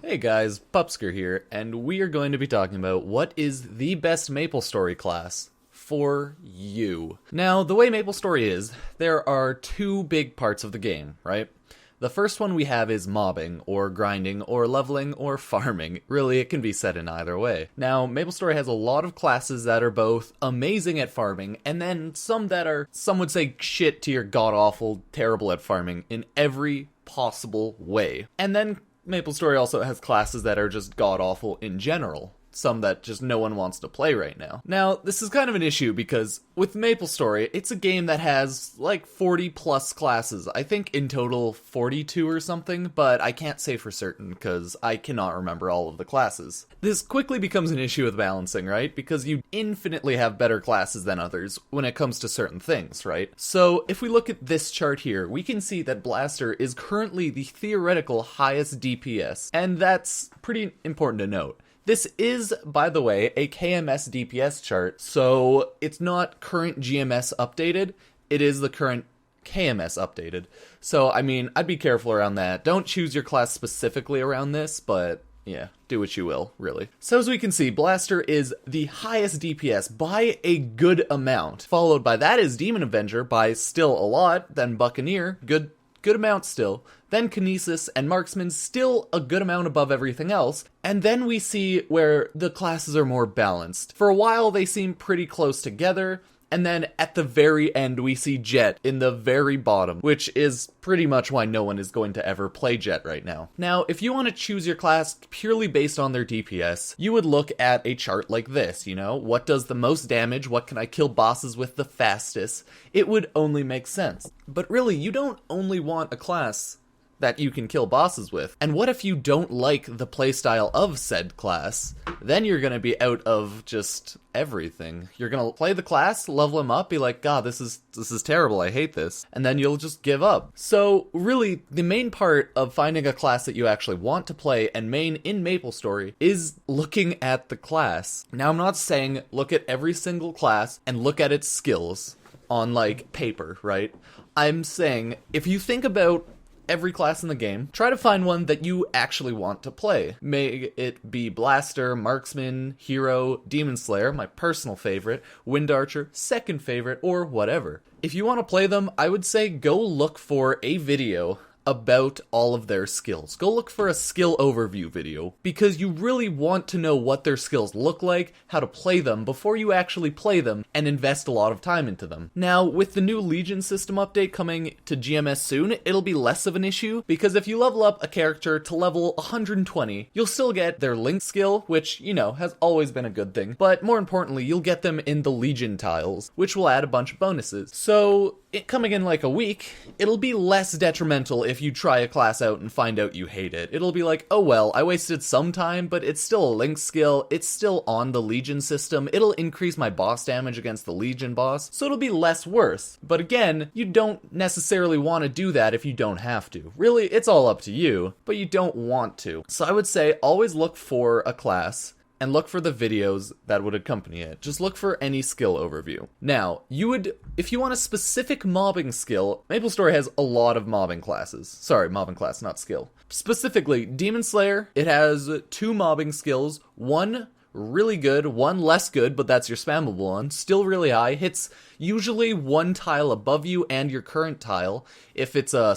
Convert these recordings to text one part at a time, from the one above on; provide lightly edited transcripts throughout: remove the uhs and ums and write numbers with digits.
Hey guys, Pupsker here, and we are going to be talking about what is the best MapleStory class for you. Now, the way MapleStory is, there are two big parts of the game, right? The first one we have is mobbing, or grinding, or leveling, or farming. Really, it can be said in either way. Now, MapleStory has a lot of classes that are both amazing at farming, and then some that are, some would say, shit tier, god-awful, terrible at farming in every possible way. And then MapleStory also has classes that are just god-awful in general. Some that just no one wants to play right now. Now, this is kind of an issue because with MapleStory, it's a game that has like 40 plus classes. I think in total 42 or something, but I can't say for certain because I cannot remember all of the classes. This quickly becomes an issue with balancing, right? Because you infinitely have better classes than others when it comes to certain things, right? So if we look at this chart here, we can see that Blaster is currently the theoretical highest DPS, and that's pretty important to note. This is, by the way, a KMS DPS chart, so it's not current GMS updated, it is the current KMS updated. So, I mean, I'd be careful around that. Don't choose your class specifically around this, but yeah, do what you will, really. So as we can see, Blaster is the highest DPS by a good amount. Followed by that is Demon Avenger by still a lot, then Buccaneer, good amount still, then Kinesis and Marksman still a good amount above everything else, and then we see where the classes are more balanced. For a while they seem pretty close together, and then at the very end we see Jet in the very bottom, which is pretty much why no one is going to ever play Jet right now. Now, if you want to choose your class purely based on their DPS, you would look at a chart like this, you know? What does the most damage? What can I kill bosses with the fastest? It would only make sense. But really, you don't only want a class that you can kill bosses with. And what if you don't like the playstyle of said class? Then you're gonna be out of just everything. You're gonna play the class, level him up, be like, God, this is terrible, I hate this. And then you'll just give up. So really, the main part of finding a class that you actually want to play and main in MapleStory is looking at the class. Now, I'm not saying look at every single class and look at its skills on like paper, right? I'm saying if you think about every class in the game, try to find one that you actually want to play. May it be Blaster, Marksman, Hero, Demon Slayer, my personal favorite, Wind Archer, second favorite, or whatever. If you want to play them, I would say go look for a video about all of their skills. Go look for a skill overview video, because you really want to know what their skills look like, how to play them, before you actually play them and invest a lot of time into them. Now, with the new Legion system update coming to GMS soon, it'll be less of an issue, because if you level up a character to level 120, you'll still get their Link skill, which, you know, has always been a good thing, but more importantly, you'll get them in the Legion tiles, which will add a bunch of bonuses. So, coming in like a week, it'll be less detrimental if you try a class out and find out you hate it. It'll be like, oh well, I wasted some time, but it's still a Link skill, it's still on the Legion system, it'll increase my boss damage against the Legion boss, so it'll be less worse. But again, you don't necessarily want to do that if you don't have to. Really, it's all up to you, but you don't want to. So I would say always look for a class and look for the videos that would accompany it. Just look for any skill overview. Now, if you want a specific mobbing skill, MapleStory has a lot of mobbing classes. Sorry, mobbing class, not skill. Specifically, Demon Slayer, it has 2 mobbing skills, one really good, one less good, but that's your spammable one, still really high, hits usually 1 tile above you and your current tile. If it's a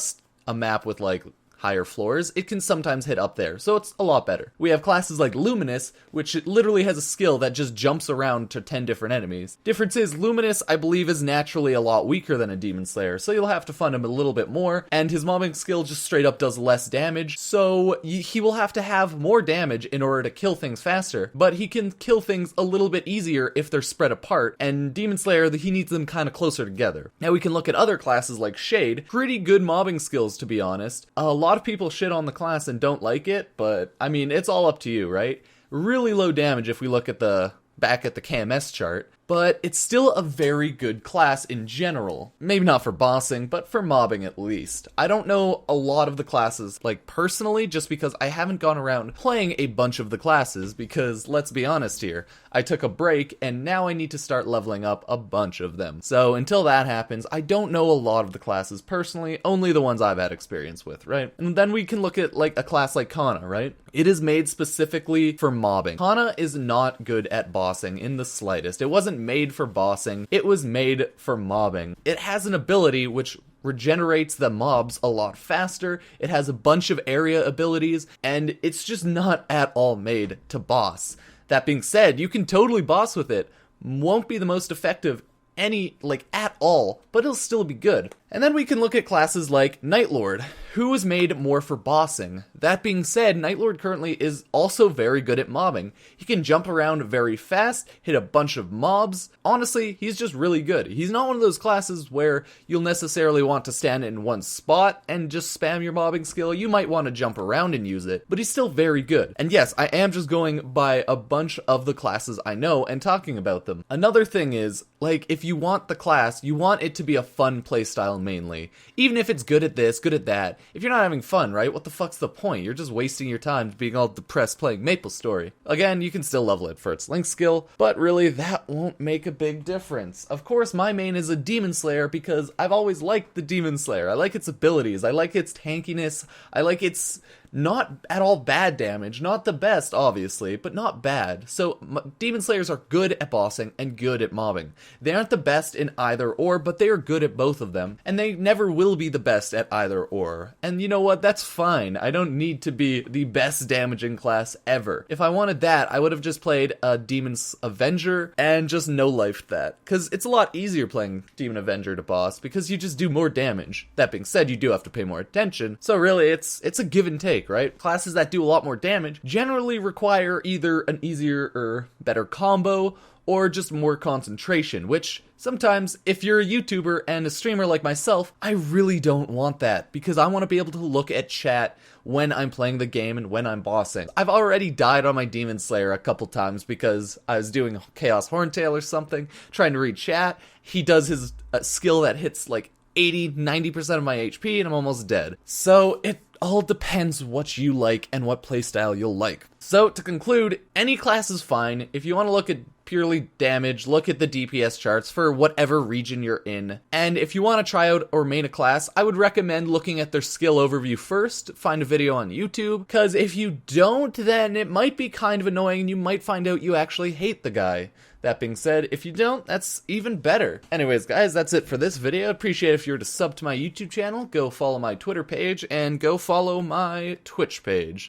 map with like higher floors, it can sometimes hit up there, so it's a lot better. We have classes like Luminous, which literally has a skill that just jumps around to 10 different enemies. Difference is, Luminous, I believe, is naturally a lot weaker than a Demon Slayer, so you'll have to fund him a little bit more, and his mobbing skill just straight up does less damage, so he will have to have more damage in order to kill things faster, but he can kill things a little bit easier if they're spread apart, and Demon Slayer, he needs them kind of closer together. Now we can look at other classes like Shade, pretty good mobbing skills, to be honest. A lot of people shit on the class and don't like it, but I mean, it's all up to you, right? Really low damage if we look at back at the KMS chart, but it's still a very good class in general. Maybe not for bossing, but for mobbing at least. I don't know a lot of the classes, like personally, just because I haven't gone around playing a bunch of the classes, because let's be honest here, I took a break and now I need to start leveling up a bunch of them. So until that happens, I don't know a lot of the classes personally, only the ones I've had experience with, right? And then we can look at like a class like Kana, right? It is made specifically for mobbing. Kana is not good at bossing in the slightest. It wasn't made for bossing, it was made for mobbing. It has an ability which regenerates the mobs a lot faster, it has a bunch of area abilities, and it's just not at all made to boss. That being said, you can totally boss with it. Won't be the most effective at all, but it'll still be good. And then we can look at classes like Nightlord, who was made more for bossing. That being said, Nightlord currently is also very good at mobbing. He can jump around very fast, hit a bunch of mobs. Honestly, he's just really good. He's not one of those classes where you'll necessarily want to stand in one spot and just spam your mobbing skill. You might want to jump around and use it, but he's still very good. And yes, I am just going by a bunch of the classes I know and talking about them. Another thing is, like, if you want the class, you want it to be a fun playstyle mainly. Even if it's good at this, good at that, if you're not having fun, right, what the fuck's the point? You're just wasting your time being all depressed playing MapleStory. Again, you can still level it for its Link skill, but really that won't make a big difference. Of course, my main is a Demon Slayer because I've always liked the Demon Slayer. I like its abilities, I like its tankiness, I like its not at all bad damage, not the best obviously, but not bad. So Demon Slayers are good at bossing and good at mobbing. They aren't the best in either or, but they are good at both of them, and they never will be the best at either or. And you know what, that's fine. I don't need to be the best damaging class ever. If I wanted that, I would have just played a Demon's Avenger and just no-lifed that, because it's a lot easier playing Demon Avenger to boss because you just do more damage. That being said, you do have to pay more attention, so really it's a give and take, right? Classes that do a lot more damage generally require either an easier or better combo or just more concentration, which sometimes, if you're a YouTuber and a streamer like myself, I really don't want that, because I want to be able to look at chat when I'm playing the game and when I'm bossing. I've already died on my Demon Slayer a couple times because I was doing Chaos Horntail or something, trying to read chat. He does his skill that hits like 80-90% of my HP and I'm almost dead. So it all depends what you like and what playstyle you'll like. So to conclude, any class is fine. If you want to look at purely damage, look at the DPS charts for whatever region you're in. And if you want to try out or main a class, I would recommend looking at their skill overview first, find a video on YouTube, because if you don't, then it might be kind of annoying and you might find out you actually hate the guy. That being said, if you don't, that's even better. Anyways, guys, that's it for this video. Appreciate it if you were to sub to my YouTube channel, go follow my Twitter page, and go follow my Twitch page.